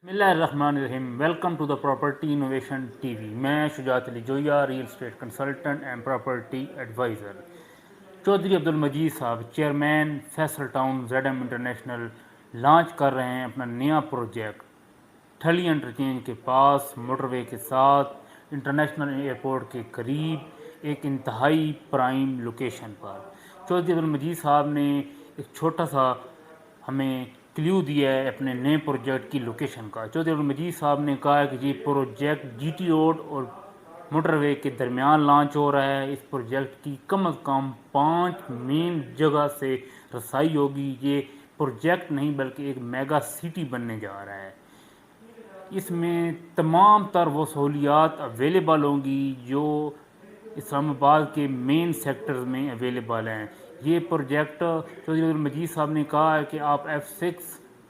बिस्मिल्लाहिर्रहमानिर्रहीम। Welcome to the property innovation TV. मैं Shujat Ali Zoya, real estate consultant and property advisor. Chaudhary Abdul Majeed साहब, chairman Faisal town ZM international, launch कर रहे हैं अपना नया प्रोजेक्ट ठली इंटरचेंज के पास, मोटरवे के साथ, इंटरनेशनल एयरपोर्ट के करीब, एक इंतहाई प्राइम लोकेशन पर। चौधरी अब्दुल मजीद साहब ने एक छोटा सा हमें क्ल्यू दिया है अपने नए प्रोजेक्ट की लोकेशन का। चौधरी अब्दुल मजीद साहब ने कहा है कि ये प्रोजेक्ट जीटी रोड और मोटरवे के दरमियान लॉन्च हो रहा है। इस प्रोजेक्ट की कम अज़ कम 5 मेन जगह से रसाई होगी। ये प्रोजेक्ट नहीं बल्कि एक मेगा सिटी बनने जा रहा है। इसमें तमाम तर वो सहूलियात अवेलेबल होंगी जो इस्लामाबाद के मेन सेक्टर्स में अवेलेबल हैं। ये प्रोजेक्ट चौधरी अब्दुल मजीद साहब ने कहा है कि आप F6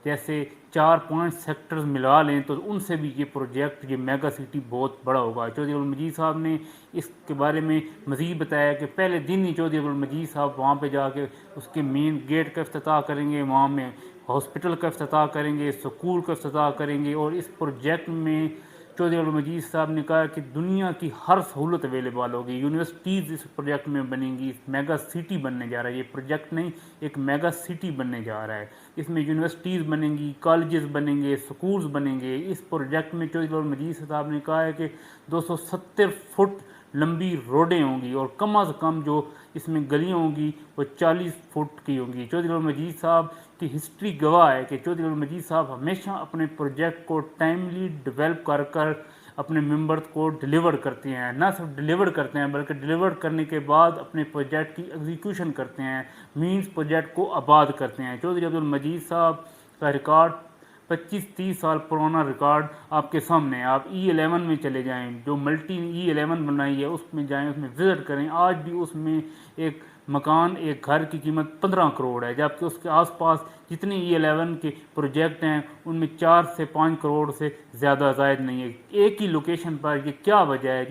जैसे 4-5 सेक्टर्स मिला लें तो उनसे भी ये प्रोजेक्ट, ये मेगा सिटी बहुत बड़ा होगा। चौधरी अब्दुल मजीद साहब ने इसके बारे में मज़ीद बताया कि पहले दिन ही चौधरी अब्दुल मजीद साहब वहाँ पे जाके उसके मेन गेट का इफ्तिताह करेंगे, वहाँ में हॉस्पिटल का इफ्तिताह करेंगे, स्कूल का इफ्तिताह करेंगे। और इस प्रोजेक्ट में चौधरी अब्दुल मजीद साहब ने कहा कि दुनिया की हर सहूलत अवेलेबल होगी। यूनिवर्सिटीज़ इस प्रोजेक्ट में बनेंगी। मेगा सिटी बनने जा रहा है। ये प्रोजेक्ट नहीं, एक मेगा सिटी बनने जा रहा है। इसमें यूनिवर्सिटीज़ बनेंगी, कॉलेजेस बनेंगे, स्कूल्स बनेंगे। इस प्रोजेक्ट में चौधरी अब्दुल मजीद साहब ने कहा है कि 270 फुट लंबी रोडें होंगी और कम अज़ कम जो इसमें गलियाँ होंगी वो 40 फुट की होंगी। चौधरी अब्दुल मजीद साहब की हिस्ट्री गवाह है कि चौधरी अब्दुल मजीद साहब हमेशा अपने प्रोजेक्ट को टाइमली डेवलप कर कर अपने मेंबर्स को डिलीवर करते हैं। ना सिर्फ डिलीवर करते हैं बल्कि डिलीवर करने के बाद अपने प्रोजेक्ट की एग्जीक्यूशन करते हैं, मीन्स प्रोजेक्ट को आबाद करते हैं। चौधरी अब्दुल मजीद साहब का रिकॉर्ड 25-30 साल पुराना रिकॉर्ड आपके सामने है। आप E11 में चले जाएं, जो मल्टी E11 बनाई है उसमें जाएं, उसमें विज़िट करें। आज भी उसमें एक मकान, एक घर की कीमत 15 करोड़ है, जबकि उसके आसपास जितने E11 के प्रोजेक्ट हैं उनमें 4 से 5 करोड़ से ज़्यादा जायद नहीं है। एक ही लोकेशन पर ये क्या वजह है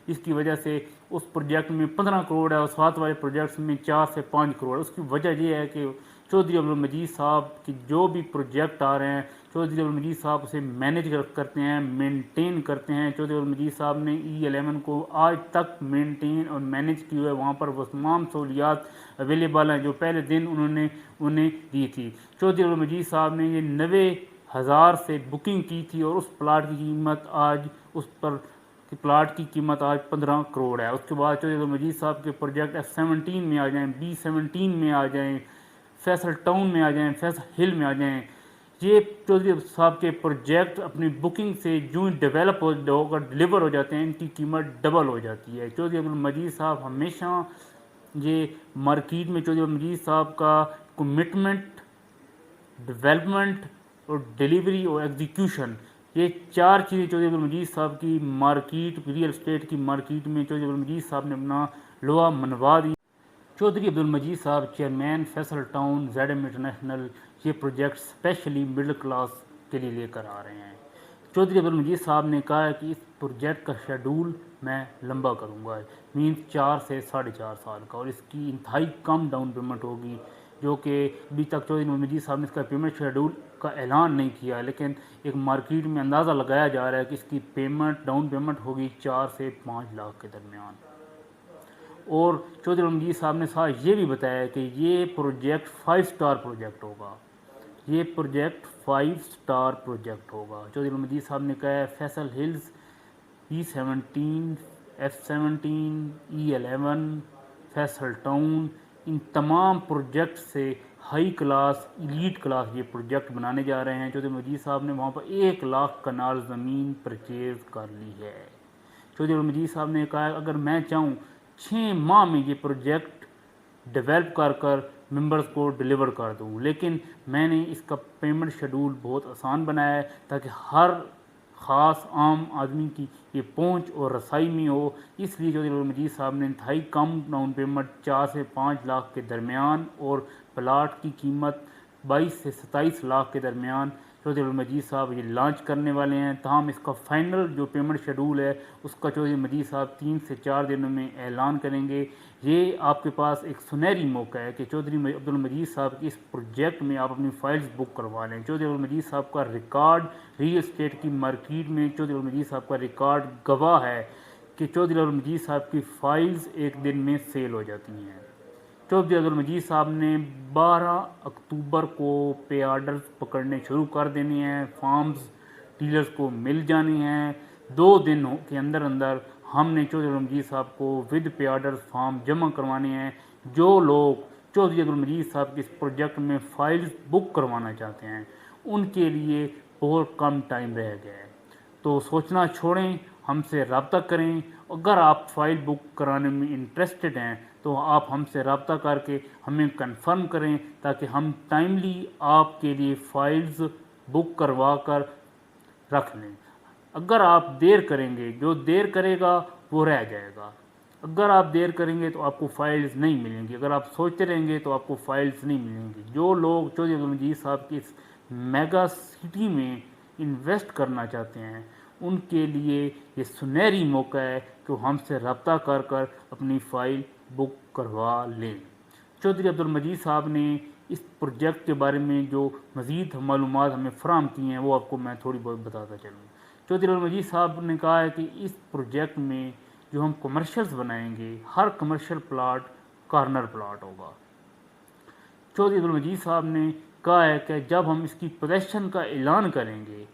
जिसकी वजह से उस प्रोजेक्ट में 15 करोड़ है और साथ वाले प्रोजेक्ट्स में 4 से 5 करोड़। उसकी वजह यह है कि चौधरी अब्दुल मजीद साहब की जो भी प्रोजेक्ट आ रहे हैं, चौधरी अब्दुल मजीद साहब उसे मैनेज करते हैं, मेंटेन करते हैं। चौधरी अब्दुल मजीद साहब ने E11 को आज तक मेंटेन और मैनेज किया है। वहाँ पर वो तमाम सहूलियात अवेलेबल हैं जो पहले दिन उन्होंने उन्हें दी थी। चौधरी अब्दुल मजीद साहब ने ये 90,000 से बुकिंग की थी और उस प्लाट की कीमत आज प्लाट की कीमत आज 15 करोड़ है। उसके बाद चौधरी अब्दुल मजीद साहब के प्रोजेक्ट F17 में आ जाएँ, B17 में आ जाएँ, फैसल टाउन में आ जाएँ, फैसल हिल में आ जाएँ। ये चौधरी साहब के प्रोजेक्ट अपनी बुकिंग से जो डेवलप होकर डिलीवर हो जाते हैं, इनकी कीमत डबल हो जाती है। चौधरी अब्दुल मजीद साहब हमेशा ये मार्केट में चौधरी अब्दुल मजीद साहब का कमिटमेंट, डेवलपमेंट और डिलीवरी और एग्जीक्यूशन, ये 4 चीज़ें चौधरी अब्दुल मजीद साहब की मार्केट, रियल इस्टेट की मार्केट में चौधरी अब्दुल मजीद साहब ने अपना लोहा मनवा दी। चौधरी अब्दुल मजीद साहब, chairman Faisal town ZM international, ये प्रोजेक्ट स्पेशली मिडिल क्लास के लिए लेकर आ रहे हैं। चौधरी अब्दुल मजीद साहब ने कहा है कि इस प्रोजेक्ट का शेड्यूल मैं लंबा करूंगा, मीन्स 4 से 4.5 साल का, और इसकी इंतहाई कम डाउन पेमेंट होगी, जो कि अभी तक चौधरी अब्दुल मजीद साहब ने इसका पेमेंट शेड्यूल का ऐलान नहीं किया, लेकिन एक मार्केट में अंदाज़ा लगाया जा रहा है कि इसकी डाउन पेमेंट होगी 4 से 5 लाख के दरमियान। और चौधरी अब्दुल मजीद साहब ने साथ ये भी बताया कि ये प्रोजेक्ट 5 स्टार प्रोजेक्ट होगा। ये प्रोजेक्ट 5 स्टार प्रोजेक्ट होगा। चौधरी अब्दुल मजीद साहब ने कहा है Faisal hills, E17, F17, E11, Faisal town, इन तमाम प्रोजेक्ट से हाई क्लास, इलीट क्लास ये प्रोजेक्ट बनाने जा रहे हैं। चौधरी मजीद साहब ने वहाँ पर 1 लाख कनाल ज़मीन परचेज़ कर ली है। चौधरी मजीद साहब ने कहा अगर मैं चाहूँ 6 माह में ये प्रोजेक्ट डेवलप कर कर मेंबर्स को डिलीवर कर दूँ, लेकिन मैंने इसका पेमेंट शेड्यूल बहुत आसान बनाया है ताकि हर ख़ास आम आदमी की ये पहुंच और रसाई में हो। इसलिए चौधरी मजीद साहब ने इंतहाई कम डाउन पेमेंट 4 से 5 लाख के दरमियान और प्लाट की कीमत 22 से 27 लाख के दरमियान चौधरी अब्दुल मजीद साहब ये लॉन्च करने वाले हैं। तमाम इसका फ़ाइनल जो पेमेंट शेड्यूल है उसका चौधरी मजीद साहब 3 से 4 दिनों में ऐलान करेंगे। ये आपके पास एक सुनहरी मौका है कि चौधरी अब्दुल मजीद साहब की इस प्रोजेक्ट में आप अपनी फ़ाइल्स बुक करवा लें। चौधरी अब्दुल मजीद साहब का रिकॉर्ड रियल इस्टेट की मार्केट में, चौधरी अब्दुल मजीद साहब का रिकॉर्ड गवाह है कि चौधरी अब्दुल मजीद साहब की फ़ाइल्स एक दिन में सेल हो जाती हैं। चौधरी अब्दुल मजीद साहब ने 12 अक्टूबर को पे आर्डर्स पकड़ने शुरू कर देने हैं, फार्म्स डीलर्स को मिल जाने हैं। 2 दिन के अंदर अंदर हमने चौधरी अब्दुल मजीद साहब को विद पे आर्डर्स फार्म जमा करवाने हैं। जो लोग चौधरी अब्दुल मजीद साहब के इस प्रोजेक्ट में फ़ाइल्स बुक करवाना चाहते हैं उनके लिए बहुत कम टाइम रह गया है। तो सोचना छोड़ें, हमसे रब्ता करें। अगर आप फ़ाइल बुक कराने में इंटरेस्टेड हैं तो आप हमसे रब्ता करके हमें कंफर्म करें ताकि हम टाइमली आपके लिए फ़ाइल्स बुक करवा कर रख लें। अगर आप देर करेंगे, जो देर करेगा वो रह जाएगा। अगर आप देर करेंगे तो आपको फ़ाइल्स नहीं मिलेंगी। अगर आप सोचते रहेंगे तो आपको फ़ाइल्स नहीं मिलेंगी। जो लोग चौधरी अब्दुल मजीद साहब की इस मेगा सिटी में इन्वेस्ट करना चाहते हैं उनके लिए ये सुनहरी मौका है कि हमसे रब्ता कर कर अपनी फ़ाइल बुक करवा लें। चौधरी अब्दुल मजीद साहब ने इस प्रोजेक्ट के बारे में जो मज़ीद मालूमात हमें फ़राहम की हैं वो आपको मैं थोड़ी बहुत बताता चलूँ। चौधरी अब्दुल मजीद साहब ने कहा है कि इस प्रोजेक्ट में जो हम कमर्शियल्स बनाएंगे, हर कमर्शियल प्लाट कॉर्नर प्लाट होगा। चौधरी अब्दुल मजीद साहब ने कहा है कि जब हम इसकी पोजेसन का ऐलान करेंगे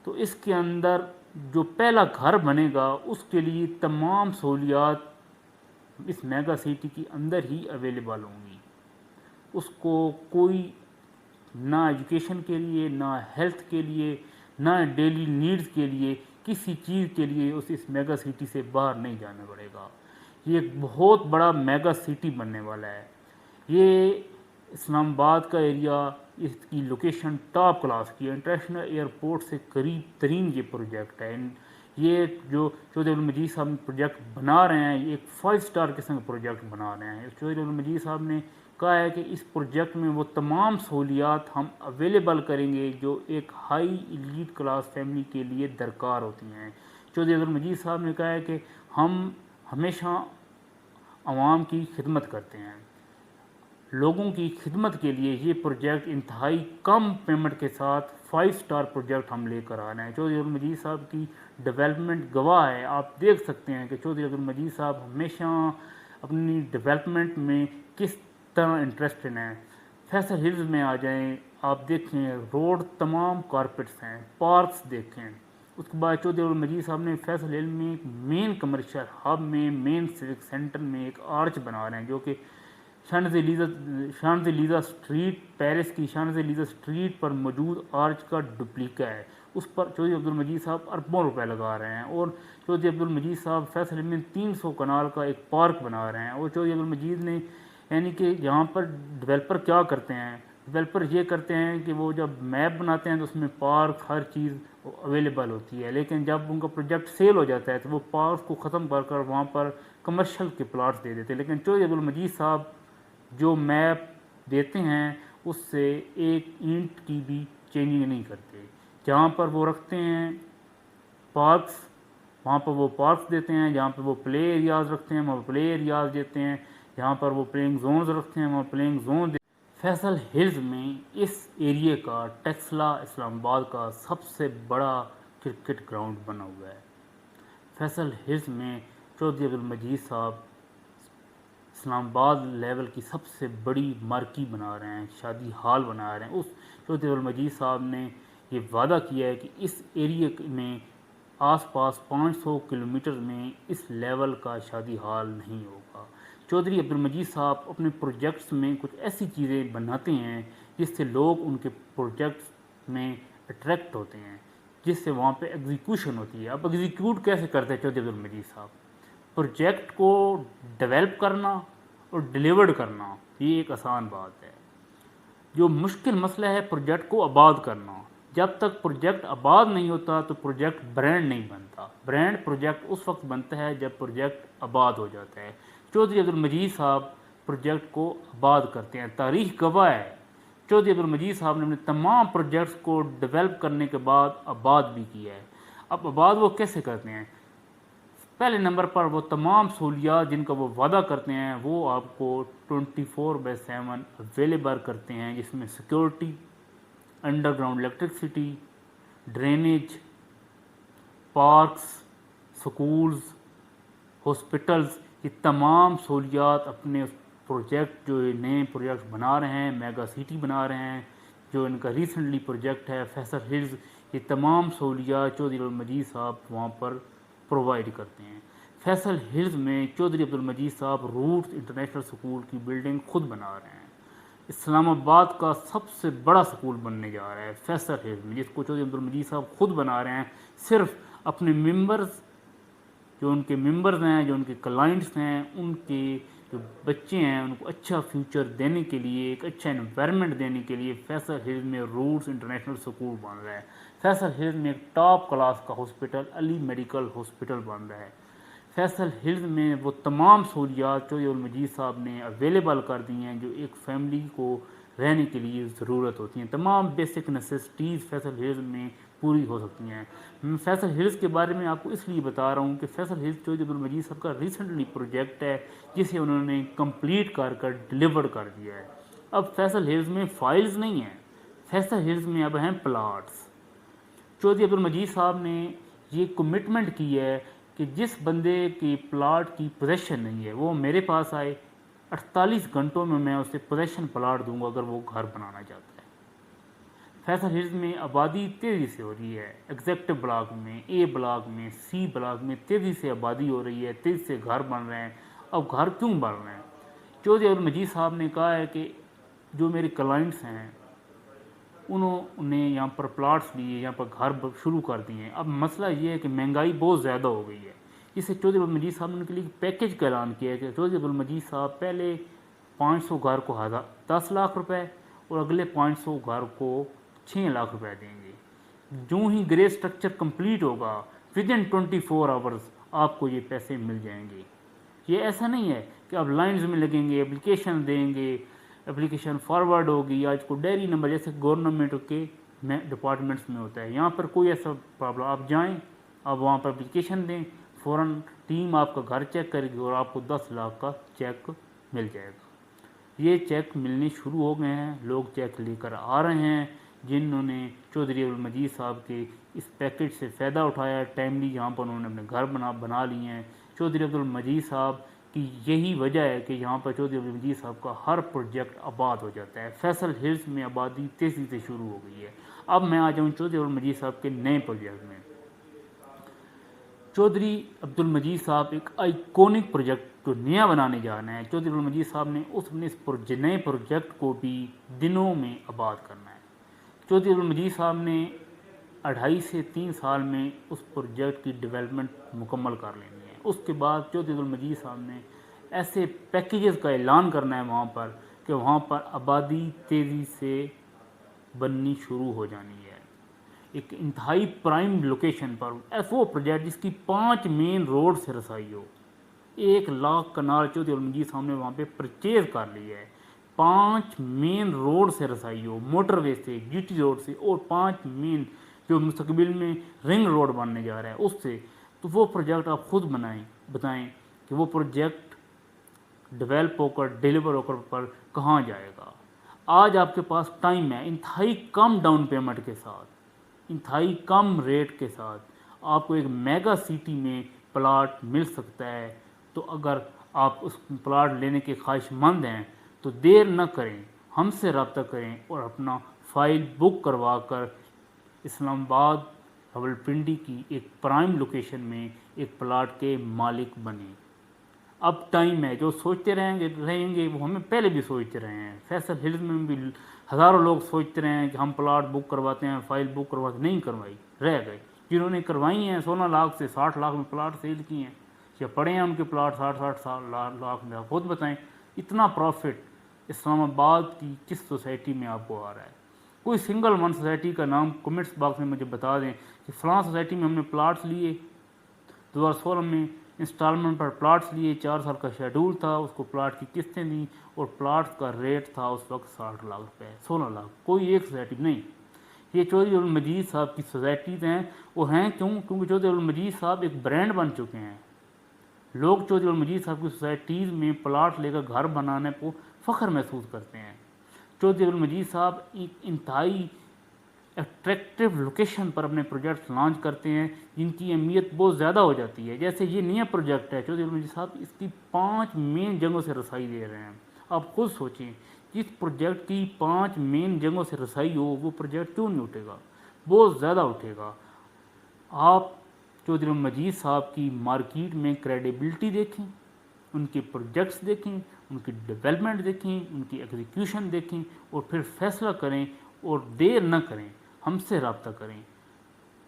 तो इसके अंदर जो पहला घर बनेगा उसके लिए तमाम सहूलियात इस मेगा सिटी के अंदर ही अवेलेबल होंगी। उसको कोई ना एजुकेशन के लिए, ना हेल्थ के लिए, ना डेली नीड्स के लिए, किसी चीज़ के लिए उस इस मेगा सिटी से बाहर नहीं जाना पड़ेगा। ये एक बहुत बड़ा मेगा सिटी बनने वाला है। ये इस्लामाबाद का एरिया, इसकी लोकेशन टॉप क्लास की है, इंटरनेशनल एयरपोर्ट से करीब तरीन ये प्रोजेक्ट है। ये जो चौधरी अब्दुल मजीद साहब प्रोजेक्ट बना रहे हैं ये एक 5 स्टार किस्म का प्रोजेक्ट बना रहे हैं। चौधरी अब्दुल मजीद साहब ने कहा है कि इस प्रोजेक्ट में वो तमाम सहूलियात हम अवेलेबल करेंगे जो एक हाई एलीट क्लास फैमिली के लिए दरकार होती हैं। चौधरी अब्दुल मजीद साहब ने कहा है कि हम हमेशा आवाम की खिदमत करते हैं, लोगों की खिदमत के लिए ये प्रोजेक्ट इंतहाई कम पेमेंट के साथ 5 स्टार प्रोजेक्ट हम लेकर आ रहे हैं। चौधरी अब्दुल मजीद साहब की डेवलपमेंट गवाह है। आप देख सकते हैं कि चौधरी अब्दुल मजीद साहब हमेशा अपनी डेवलपमेंट में किस तरह इंटरेस्टेड हैं। फैसल हिल्स में आ जाएं, आप देखें रोड तमाम कारपेट्स हैं, पार्क्स देखें। उसके बाद चौधरी अब्दुल मजीद साहब ने फैसल हिल में एक मेन कमर्शियल हब में, मेन सिविक सेंटर में एक आर्च बना रहे हैं जो कि शानज़-ए-लीज़ा स्ट्रीट, पेरिस की शानज़-ए-लीज़ा स्ट्रीट पर मौजूद आर्च का डुप्लीका है। उस पर चौधरी अब्दुल मजीद साहब अरबों रुपए लगा रहे हैं। और चौधरी अब्दुल मजीद साहब फैसल में 300 कनाल का एक पार्क बना रहे हैं। और चौधरी अब्दुल मजीद ने यानी कि यहाँ पर डेवलपर क्या करते हैं, डेवलपर ये करते हैं कि वो जब मैप बनाते हैं तो उसमें पार्क हर चीज़ अवेलेबल होती है, लेकिन जब उनका प्रोजेक्ट सेल हो जाता है तो वो पार्क को ख़त्म कर कर वहाँ पर कमर्शियल के प्लाट्स दे देते हैं। लेकिन चौधरी अब्दुल मजीद साहब जो मैप देते हैं उससे एक ईंट की भी चेंजिंग नहीं करते। जहाँ पर वो रखते हैं पार्क्स वहाँ पर वो पार्क्स देते हैं, जहाँ पर वो प्ले एरियाज़ रखते हैं वहाँ पर प्ले एरियाज़ देते हैं, जहाँ पर वो प्लेइंग जोन्स रखते हैं वहाँ प्लेइंग जोन। फैसल हिल्स में इस एरिए का टेक्सला इस्लामाबाद का सबसे बड़ा क्रिकेट ग्राउंड बना हुआ है। फैसल हिल्स में चौधरी अब्दुल मजीद साहब इस्लामाबाद लेवल की सबसे बड़ी मार्की बना रहे हैं, शादी हॉल बना रहे हैं। उस चौधरी अब्दुल मजीद साहब ने ये वादा किया है कि इस एरिए में आसपास 500 किलोमीटर में इस लेवल का शादी हॉल नहीं होगा। चौधरी अब्दुल मजीद साहब अपने प्रोजेक्ट्स में कुछ ऐसी चीज़ें बनाते हैं जिससे लोग उनके प्रोजेक्ट्स में अट्रैक्ट होते हैं, जिससे वहाँ पे एग्जीक्यूशन होती है। अब एग्जीक्यूट कैसे करते हैं चौधरी अब्दुल मजीद साहब? प्रोजेक्ट को डेवलप करना और डिलीवर्ड करना ये एक आसान बात है। जो मुश्किल मसला है प्रोजेक्ट को आबाद करना। जब तक प्रोजेक्ट आबाद नहीं होता तो प्रोजेक्ट ब्रांड नहीं बनता। ब्रांड प्रोजेक्ट उस वक्त बनता है जब प्रोजेक्ट आबाद हो जाता है। चौधरी अब्दुल मजीद साहब प्रोजेक्ट को आबाद करते हैं। तारीख़ गवाह है चौधरी अब्दुल मजीद साहब ने अपने तमाम प्रोजेक्ट्स को डेवलप करने के बाद आबाद भी किया है। अब आबाद वो कैसे करते हैं? पहले नंबर पर वो तमाम सहूलियात जिनका वो वादा करते हैं वो आपको 24/7 अवेलेबल करते हैं, जिसमें security, underground electricity, drainage, parks, schools, hospitals, ये तमाम सहूलियात अपने प्रोजेक्ट जो नए प्रोजेक्ट बना रहे हैं, मेगा सिटी बना रहे हैं, जो इनका रिसेंटली प्रोजेक्ट है फैसल हिल्स, ये तमाम सहूलियात चौधरी अब्दुल मजीद साहब वहाँ पर प्रोवाइड करते हैं। फैसल हिल्स में चौधरी अब्दुल मजीद साहब रूट्स इंटरनेशनल स्कूल की बिल्डिंग खुद बना रहे हैं। इस्लामाबाद का सबसे बड़ा स्कूल बनने जा रहा है फैसल हिल्स में, जिसको चौधरी अब्दुल मजीद साहब खुद बना रहे हैं, सिर्फ अपने मेंबर्स, जो उनके मेंबर्स हैं, जो उनके क्लाइंट्स हैं, उनके जो बच्चे हैं, उनको अच्छा फ्यूचर देने के लिए, एक अच्छा एनवायरनमेंट देने के लिए फैसल हिल्स में रूट्स इंटरनेशनल स्कूल बन रहा है। फैसल हिल्स में एक टॉप क्लास का हॉस्पिटल अली मेडिकल हॉस्पिटल बन रहा है। फैसल हिल्स में वो तमाम सहूलियात चौधरी अब्दुल मजीद साहब ने अवेलेबल कर दी हैं जो एक फैमिली को रहने के लिए ज़रूरत होती हैं। तमाम बेसिक नेसेसिटीज़ फैसल हिल्स में पूरी हो सकती हैं। मैं फैसल हिल्स के बारे में आपको इसलिए बता रहा हूँ कि फैसल हिल्स चौधरी अब्दुल मजीद साहब का रिसेंटली प्रोजेक्ट है, जिसे उन्होंने कंप्लीट कर डिलीवर कर दिया है। अब फैसल हिल्स में फाइल्स नहीं हैं, फैसल हिल्स में अब हैं प्लाट्स। चौधरी अब्दुल मजीद साहब ने ये कमिटमेंट की है कि जिस बंदे की प्लाट की पोजेसन नहीं है वो मेरे पास आए, 48 घंटों में मैं उसे पोजेसन प्लाट दूंगा अगर वो घर बनाना चाहता है। फैसल हिल्स में आबादी तेज़ी से हो रही है, एग्जेक्टिव ब्लॉक में, ए ब्लॉक में, सी ब्लॉक में तेज़ी से आबादी हो रही है, तेज़ी से घर बन रहे हैं। अब घर क्यों बन रहे हैं? चौधरी अब्दुल मजीद साहब ने कहा है कि जो मेरे क्लाइंट्स हैं उन्होंने यहाँ पर प्लाट्स लिए, यहाँ पर घर शुरू कर दिए हैं। अब मसला ये है कि महंगाई बहुत ज़्यादा हो गई है, जिससे चौधरी अब्दुल मजीद साहब ने उनके लिए पैकेज का ऐलान किया है कि चौधरी अब्दुल मजीद साहब पहले 500 घर को 10 लाख रुपए और अगले 500 घर को 6 लाख रुपए देंगे। जो ही ग्रे स्ट्रक्चर कंप्लीट होगा विद इन 24 आवर्स आपको ये पैसे मिल जाएंगे। ये ऐसा नहीं है कि आप लाइन्स में लगेंगे, एप्लीकेशन देंगे, एप्लीकेशन फॉरवर्ड होगी, आज को डायरी नंबर जैसे गवर्नमेंट के डिपार्टमेंट्स में होता है। यहाँ पर कोई ऐसा प्रॉब्लम, आप जाएं, आप वहाँ पर एप्लीकेशन दें, फ़ौरन टीम आपका घर चेक करेगी और आपको 10 लाख का चेक मिल जाएगा। ये चेक मिलने शुरू हो गए हैं, लोग चेक लेकर आ रहे हैं जिन्होंने चौधरी अब्दुल मजीद साहब के इस पैकेज से फ़ायदा उठाया है। टाइमली यहाँ पर उन्होंने अपने घर बना लिए हैं। चौधरी अब्दुल मजीद साहब कि यही वजह है कि यहाँ पर चौधरी अब्दुल मजीद साहब का हर प्रोजेक्ट आबाद हो जाता है। फैसल हिल्स में आबादी तेज़ी से शुरू हो गई है। अब मैं आ जाऊँ चौधरी अब्दुल मजीद साहब के नए प्रोजेक्ट में। चौधरी अब्दुल मजीद साहब एक आइकॉनिक प्रोजेक्ट जो नया बनाने जा रहे हैं। चौधरी अब्दुल मजीद साहब ने अपने इस नए प्रोजेक्ट को भी दिनों में आबाद करना है। चौधरी अब्दुल मजीद साहब ने 2.5 से 3 साल में उस प्रोजेक्ट की डेवलपमेंट मुकम्मल कर लेनी है। उसके बाद चौधरी अब्दुल मजीद साहब ने ऐसे पैकेजेस का ऐलान करना है वहाँ पर कि वहाँ पर आबादी तेज़ी से बननी शुरू हो जानी है। एक इंतहाई प्राइम लोकेशन पर वो प्रोजेक्ट जिसकी 5 मेन रोड से रसाई हो। 1 लाख कनाल चौधरी अब्दुल मजीद साहब ने वहाँ पे परचेज़ कर लिया है। 5 मेन रोड से रसाई हो, मोटरवे से, जीटी रोड से, और 5 मेन जो मुस्तकबिल में रिंग रोड बनने जा रहा है उससे। तो वो प्रोजेक्ट आप खुद बताएं कि वो प्रोजेक्ट डेवलप होकर डिलीवर होकर पर कहाँ जाएगा। आज आपके पास टाइम है, इंतहाई कम डाउन पेमेंट के साथ, इंतहाई कम रेट के साथ आपको एक मेगा सिटी में प्लाट मिल सकता है। तो अगर आप उस प्लाट लेने के ख्वाहिशमंद हैं तो देर न करें, हमसे रब्ता करें और अपना फ़ाइल बुक करवा कर इस्लामाबाद रावलपिंडी की एक प्राइम लोकेशन में एक प्लाट के मालिक बने। अब टाइम है, जो सोचते रहेंगे वो हमें पहले भी सोचते रहे हैं। फैसल हिल्स में भी हज़ारों लोग सोचते रहे हैं कि हम प्लाट बुक करवाते हैं, फ़ाइल बुक करवाते, नहीं करवाई, रह गए। जिन्होंने करवाई हैं 16 लाख से 60 लाख में प्लाट सेल किए हैं या पड़े हैं उनके प्लाट 60 लाख में। आप खुद बताएं इतना प्रॉफिट इस्लामाबाद की किस सोसाइटी में आपको आ रहा है? कोई सिंगल वन सोसाइटी का नाम कमेंट्स बॉक्स में मुझे बता दें कि फ़लाँ सोसाइटी में हमने प्लाट्स लिए 2016 में इंस्टॉलमेंट पर प्लाट्स लिए, 4 साल का शेड्यूल था, उसको प्लाट की किस्तें दी और प्लाट्स का रेट था उस वक्त 60 लाख रुपए, 16 लाख। कोई एक सोसाइटी नहीं, ये चौधरी अब्दुल मजीद साहब की सोसाइटीज़ हैं। वो हैं क्यों? क्योंकि चौधरी अब्दुल मजीद साहब एक ब्रांड बन चुके हैं। लोग चौधरी अब्दुल मजीद साहब की सोसाइटीज़ में प्लाट लेकर घर बनाने को फ़ख्र महसूस करते हैं। चौधरी अब्दुल मजीद साहब एक इंतहाई अट्रैक्टिव लोकेशन पर अपने प्रोजेक्ट्स लॉन्च करते हैं जिनकी अहमियत बहुत ज़्यादा हो जाती है। जैसे ये नया प्रोजेक्ट है चौधरी अब्दुल मजीद साहब, इसकी 5 मेन जगहों से रसाई दे रहे हैं। आप खुद सोचें, जिस प्रोजेक्ट की 5 मेन जगहों से रसाई हो वो प्रोजेक्ट क्यों नहीं उठेगा? बहुत ज़्यादा उठेगा। आप चौधरी अब्दुल मजीद साहब की मार्केट में क्रेडिबिलिटी देखें, उनके प्रोजेक्ट्स देखें, उनकी डेवलपमेंट देखें, उनकी एग्जीक्यूशन देखें और फिर फैसला करें और देर न करें, हमसे रब्ता करें।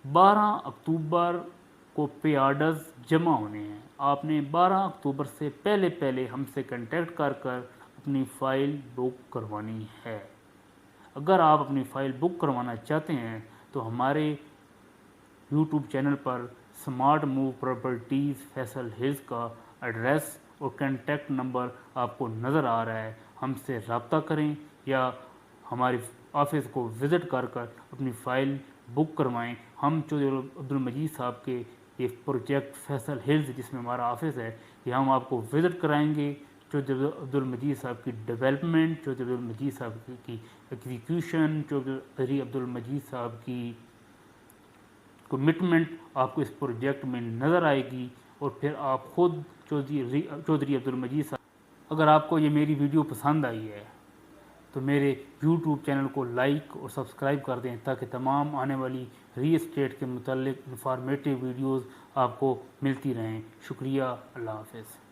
12 अक्टूबर को पे आर्डर्स जमा होने हैं। आपने 12 अक्टूबर से पहले पहले हमसे कांटेक्ट कर अपनी फ़ाइल बुक करवानी है। अगर आप अपनी फ़ाइल बुक करवाना चाहते हैं तो हमारे यूट्यूब चैनल पर smart move properties Faisal hills का एड्रेस और कांटेक्ट नंबर आपको नज़र आ रहा है। हमसे रब्ता करें या हमारी ऑफिस को विज़िट कर अपनी फ़ाइल बुक करवाएं। हम चौधरी अब्दुल मजीद साहब के ये प्रोजेक्ट फैसल हिल्स जिसमें हमारा ऑफिस है, ये हम आपको विज़िट कराएंगे। चौधरी अब्दुल मजीद साहब की डेवलपमेंट, चौधरी अब्दुल मजीद साहब की एग्जीक्यूशन, चौधरी अब्दुल मजीद साहब की कमिटमेंट आपको इस प्रोजेक्ट में नज़र आएगी और फिर आप खुद चौधरी अब्दुल मजीद साहब। अगर आपको ये मेरी वीडियो पसंद आई है तो मेरे YouTube चैनल को लाइक और सब्सक्राइब कर दें ताकि तमाम आने वाली रियल एस्टेट के मुताल्लिक इंफॉर्मेटिव वीडियोज़ आपको मिलती रहें। शुक्रिया, अल्लाह हाफ़िज़।